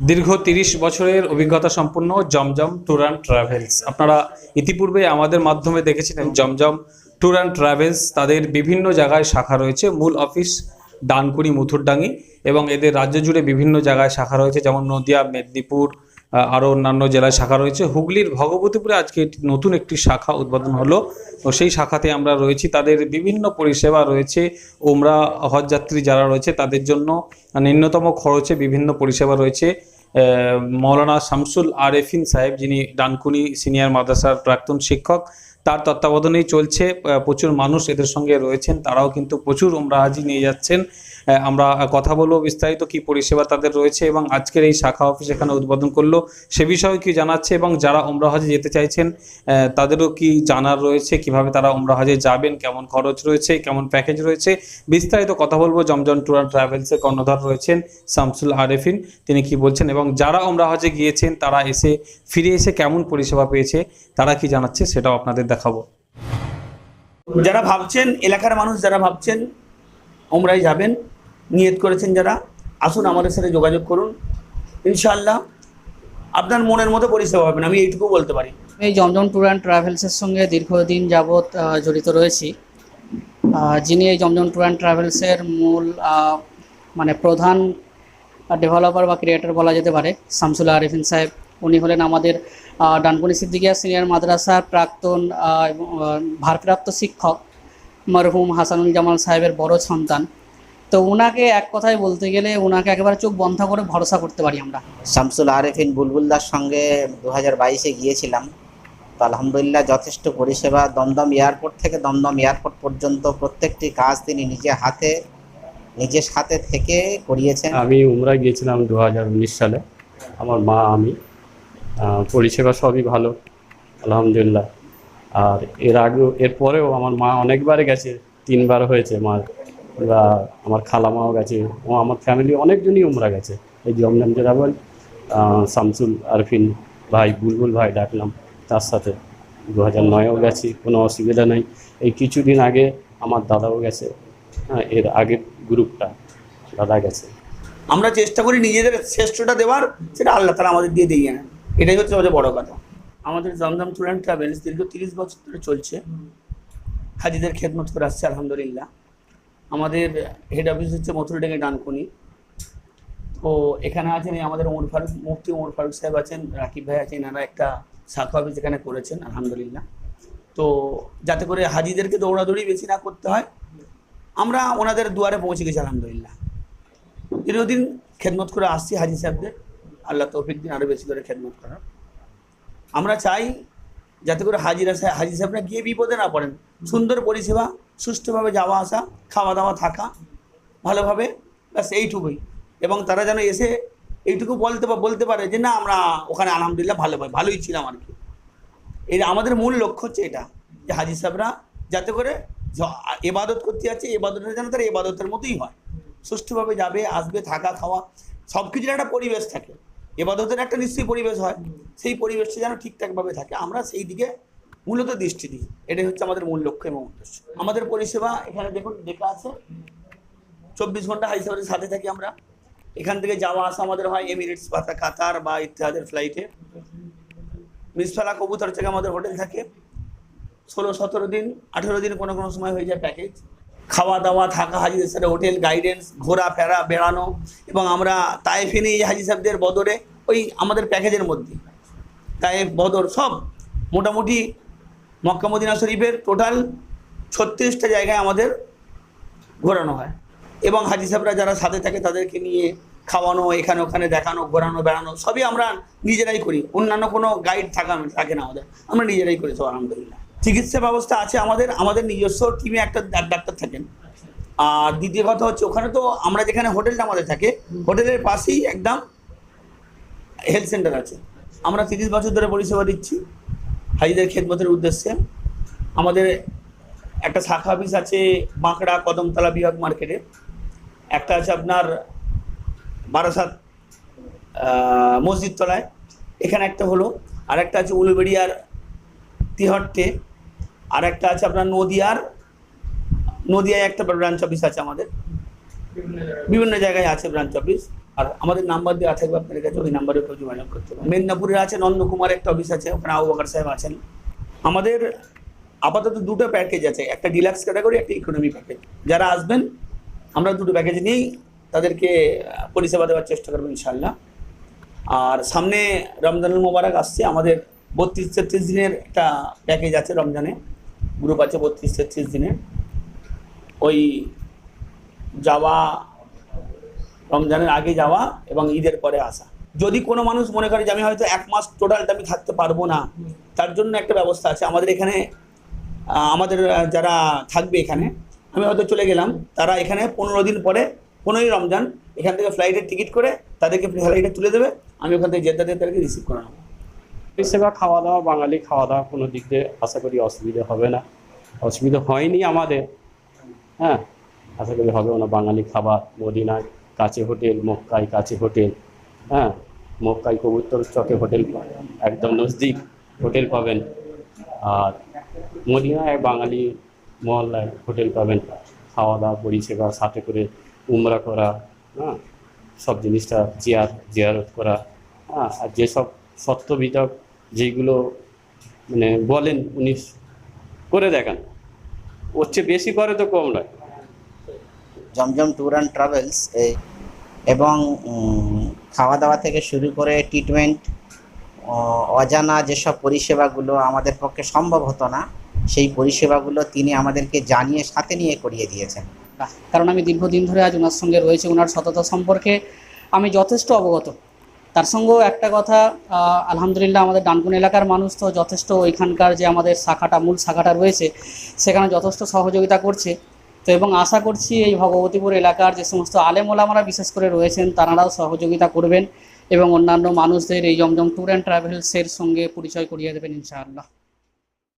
দীর্ঘ ৩০ বছরের অভিজ্ঞতা সম্পন্ন জমজম ট্যুর অ্যান্ড ট্রাভেলস। আপনারা ইতিপূর্বে আমাদের মাধ্যমে দেখেছিলেন জমজম ট্যুর অ্যান্ড ট্রাভেলস তাদের বিভিন্ন জায়গায় শাখা রয়েছে। মূল অফিস ডানকুনি মুথুরডাঙ্গি এবং এদের রাজ্য জুড়ে বিভিন্ন জায়গায় শাখা রয়েছে, যেমন নদিয়া, মেদিনীপুর, আরও অন্যান্য জেলায় শাখা রয়েছে। হুগলির ভগবতীপুরে আজকে নতুন একটি শাখা উদ্বোধন হলো, তো সেই শাখাতে আমরা রয়েছি। তাদের বিভিন্ন পরিষেবা রয়েছে। ওমরা হজযাত্রী যারা রয়েছে তাদের জন্য নিম্নতম খরচে বিভিন্ন পরিষেবা রয়েছে। মৌলানা শামসুল আরেফিন সাহেব, যিনি ডানকুনি সিনিয়র মাদ্রাসার প্রাক্তন শিক্ষক, তার তত্ত্বাবধানেই চলছে। প্রচুর মানুষ এদের সঙ্গে রয়েছেন, তারাও কিন্তু প্রচুর ওমরা হাজি নিয়ে যাচ্ছেন। আমরা কথা বলবো বিস্তারিত কি পরিষেবা তাদের রয়েছে এবং আজকের এই শাখা অফিস এখানে উদ্বোধন করলো সে বিষয়ে কি জানাচ্ছে, এবং যারা ওমরা হজে যেতে চাইছেন তাদেরও কি জানার রয়েছে, কিভাবে তারা ওমরা হজে যাবেন, কেমন খরচ রয়েছে, কেমন প্যাকেজ রয়েছে, বিস্তারিত কথা বলবো। জমজম ট্যুর অ্যান্ড ট্রাভেলসের কর্ণধার রয়েছেন শামসুল আরেফিন, তিনি কি বলছেন এবং যারা ওমরা হজে গিয়েছেন তারা ফিরে এসে কেমন পরিষেবা পেয়েছে, তারা কি জানাচ্ছে সেটাও আপনাদের দেখাবো। যারা ভাবছেন, এলাকার মানুষ যারা ভাবছেন ওমরায় যাবেন, নিয়ত করেছেন যারা, আসুন আমাদের সাথে যোগাযোগ করুন। ইনশাআল্লাহ আপনার মনের মতো পরিষেবা পাবেন, আমি এইটুকু বলতে পারি। এই জমজম ট্যুর অ্যান্ড ট্রাভেলসের সঙ্গে দীর্ঘদিন যাবৎ জড়িত রয়েছি। যিনি এই জমজম ট্যুর অ্যান্ড ট্রাভেলসের মূল প্রধান ডেভেলপার বা ক্রিয়েটর বলা যেতে পারে, শামসুল আরেফিন সাহেব। উনি হলেন আমাদের ডানকুনি সিদ্দিকিয়া সিনিয়র মাদ্রাসার প্রাক্তন ভারপ্রাপ্ত শিক্ষক মরহুম হাসানুল জামাল সাহেবের বড় সন্তান। তো ওনাকে এক কথায় বলতে গেলে ওনাকে একেবারে চোখ বন্ধ করে ভরসা করতে পারি আমরা। শামসুল আরেফিন বুলবুলদার সঙ্গে 2022-এ গিয়েছিলাম। তো আলহামদুলিল্লাহ যথেষ্ট পরিষেবা। দমদম এয়ারপোর্ট থেকে দমদম এয়ারপোর্ট পর্যন্ত প্রত্যেকটি কাজ তিনি নিজের সাথে থেকে করিয়েছেন। আমি উমরা গিয়েছিলাম 2019 সালে, আমার মা, আমি। পরিষেবা সবই ভালো আলহামদুলিল্লাহ। আর এরপরেও আমার মা অনেকবার গেছে, 3বার হয়েছে মার, বা আমার খালামাও গেছে, ও আমার ফ্যামিলি অনেকজনই উমরা গেছে। এই জমজম ট্রাভেল শামসুল আরেফিন ভাই, বুলবুল ভাই ডাকলাম, তার সাথে 2009-এও গেছি, কোনো অসুবিধা নেই। এই কিছুদিন আগে আমার দাদাও গেছে, এর আগের গ্রুপটা দাদা গেছে। আমরা চেষ্টা করি নিজেদের শ্রেষ্ঠটা দেওয়ার, সেটা আল্লাহ তাআলা আমাদের দিয়ে না, এটাই হচ্ছে সবচেয়ে বড় কথা। আমাদের জমজম ট্যুর অ্যান্ড ট্রাভেলস দীর্ঘ 30 বছর ধরে চলছে, হাজিদের খেদমত করে আসছে আলহামদুলিল্লাহ। আমাদের হেড অফিস হচ্ছে মথুরাডাঙ্গি ডানকুনি। তো এখানে আছেন আমাদের মুফতি ওমর ফারুক সাহেব আছেন, রাকিব ভাই আছেন, এনারা একটা শাখা অফিস এখানে করেছেন আলহামদুলিল্লাহ। তো যাতে করে হাজিদেরকে দৌড়াদৌড়ি বেশি না করতে হয়, আমরা ওনাদের দুয়ারে পৌঁছে গেছি আলহামদুলিল্লাহ। দীর্ঘদিন খেদমত করে আসছি হাজি সাহেবদের, আল্লাহ তৌফিক দিন আরও বেশি করে খেদমত করার। আমরা চাই যাতে করে হাজি সাহেবরা গিয়ে বিপদে না পড়েন, সুন্দর পরিষেবা, সুষ্ঠুভাবে যাওয়া আসা, খাওয়া দাওয়া, থাকা ভালোভাবে, ব্যাস এইটুকুই। এবং তারা যেন এসে এইটুকু বলতে পারে যে না, আমরা ওখানে আলহামদুলিল্লাহ ভালোই ছিলাম আর কি। এই আমাদের মূল লক্ষ্য হচ্ছে এটা, যে হাজি সাহেবরা যাতে করে ইবাদত করতে যাচ্ছে, ইবাদতটা যেন তারা ইবাদতের মতোই হয়, সুষ্ঠুভাবে যাবে, আসবে, থাকা, খাওয়া সব কিছুর একটা পরিবেশ থাকে। ইবাদতের একটা নিশ্চয়ই পরিবেশ হয়, সেই পরিবেশটা যেন ঠিকঠাকভাবে থাকে, আমরা সেই দিকে মূলত দৃষ্টি দিই। এটাই হচ্ছে আমাদের মূল লক্ষ্য এবং উদ্দেশ্য। আমাদের পরিষেবা এখানে দেখুন লেখা আছে, 24 ঘন্টা হাজি সাহেবের সাথে থাকি আমরা। এখান থেকে যাওয়া আসা আমাদের হয় এমিরেটস বা কাতার বা ইত্তেহাদের ফ্লাইটে। মিসফালা কবুতর থেকে আমাদের হোটেল থাকে, 16-17 দিন, 18 দিন কোনো কোনো সময় হয়ে যায় প্যাকেজ। খাওয়া দাওয়া, থাকা, হাজিদের সাথে হোটেল, গাইডেন্স, ঘোরাফেরা, বেড়ানো। এবং আমরা তায়েফে নিয়ে হাজি সাহেবদের, বদরে, ওই আমাদের প্যাকেজের মধ্যে তায়েফ, বদর সব মোটামুটি মক্কা মদিনা শরীফের টোটাল 36টা জায়গায় আমাদের ঘোরানো হয়। এবং হাজি সাহেবরা যারা সাথে থাকে তাদেরকে নিয়ে খাওয়ানো, এখানে ওখানে দেখানো, ঘোরানো, বেড়ানো সবই আমরা নিজেরাই করি। অন্যান্য কোনো গাইড থাকে না আমাদের, আমরা নিজেরাই করি সব আলহামদুলিল্লাহ। চিকিৎসা ব্যবস্থা আছে আমাদের নিজস্ব টিমে একটা ডাক্তার থাকেন। আর দ্বিতীয় কথা হচ্ছে, ওখানে তো আমরা যেখানে হোটেলটা আমাদের থাকে, হোটেলের পাশেই একদম হেলথ সেন্টার আছে। আমরা 30 বছর ধরে পরিষেবা দিচ্ছি হাজিদের খেদমতের উদ্দেশ্যে। আমাদের একটা শাখা অফিস আছে বাঁকড়া কদমতলা বিভাগ মার্কেটে, একটা আছে আপনার বারাসাত মসজিদ তলায়, এখানে একটা হলো, আর একটা আছে উলুবেড়িয়ার তিহট্টে, আর একটা আছে আপনার নদিয়ায় একটা ব্রাঞ্চ অফিস আছে আমাদের, বিভিন্ন জায়গায় আছে ব্রাঞ্চ অফিস। আর আমাদের নাম্বার দেওয়া থাকবে আপনাদের কাছে, ওই নাম্বারে কেউ যোগাযোগ করতে পারেন। মেদিনীপুরে আছে নন্দকুমার একটা অফিস আছে, ওখানে আবু বকর সাহেব আছেন। আমাদের আপাতত দুটো প্যাকেজ আছে, একটা ডিলাক্স ক্যাটাগরি, একটা ইকোনমি প্যাকেজ। যারা আসবেন আমরা দুটো প্যাকেজ নিয়েই তাদেরকে পরিষেবা দেওয়ার চেষ্টা করবো ইনশাল্লাহ। আর সামনে রমজানুল মোবারক আসছে, আমাদের 32-33 দিনের একটা প্যাকেজ আছে, রমজানে গ্রুপ আছে 32-33 দিনের। ওই যাওয়া, রমজানের আগে যাওয়া এবং ঈদের পরে আসা। যদি কোনো মানুষ মনে করে যে আমি হয়তো 1 মাস টোটালটা আমি থাকতে পারবো না, তার জন্য একটা ব্যবস্থা আছে আমাদের এখানে। আমাদের যারা থাকবে এখানে, আমি হয়তো চলে গেলাম, তারা এখানে 15 দিন পরে 15ই রমজান এখান থেকে ফ্লাইটের টিকিট করে তাদেরকে ফ্লাইটে তুলে দেবে, আমি ওখান থেকে জেদ্দা দিয়ে তাদেরকে রিসিভ করে নেবো। পরিষেবা খাওয়া দাওয়া, বাঙালি খাওয়া দাওয়া কোনো দিক দিয়ে আশা করি অসুবিধা হবে না, অসুবিধা হয়নি আমাদের। হ্যাঁ, আশা করি হবেও না। বাঙালি খাবার, মদিনায় কাছে হোটেল, মক্কায় কাছে হোটেল। হ্যাঁ, মক্কায় কবুতর চকে হোটেল একদম নজদিক হোটেল পাবেন, আর মদিনায় বাঙালি মহল্লায় হোটেল পাবেন। খাওয়া দাওয়া পরিষেবা, সাথে করে উমরা করা, হ্যাঁ, সব জিনিসটা জিয়ারত করা। হ্যাঁ, আর যেসব সত্যবিধক যেগুলো মানে বলেন উনি করে দেখান, ওর চেয়ে বেশি করে তো কম নয়। জমজম ট্যুর অ্যান্ড ট্রাভেলস এবং খাওয়া দাওয়া থেকে শুরু করে ট্রিটমেন্ট, অজানা যেসব পরিষেবাগুলো আমাদের পক্ষে সম্ভব হতো না, সেই পরিষেবাগুলো তিনি আমাদেরকে জানিয়ে সাথে নিয়ে করিয়ে দিয়েছেন। কারণ আমি দীর্ঘদিন ধরে আজ ওনার সঙ্গে রয়েছে, ওনার সততা সম্পর্কে আমি যথেষ্ট অবগত। তার সঙ্গেও একটা কথা, আলহামদুলিল্লাহ আমাদের ডানকুন এলাকার মানুষ তো যথেষ্ট, ওইখানকার যে আমাদের শাখাটা, মূল শাখাটা রয়েছে সেখানে যথেষ্ট সহযোগিতা করছে। তো এবং আশা করছি এই ভগবতীপুর এলাকার যে সমস্ত আলেম ওলামারা বিশেষ করে রয়েছেন তারাও সহযোগিতা করবেন এবং অন্যান্য মানুষদের এই জমজম ট্যুর অ্যান্ড ট্রাভেলসের সঙ্গে পরিচয় করিয়ে দেবেন ইনশাআল্লাহ।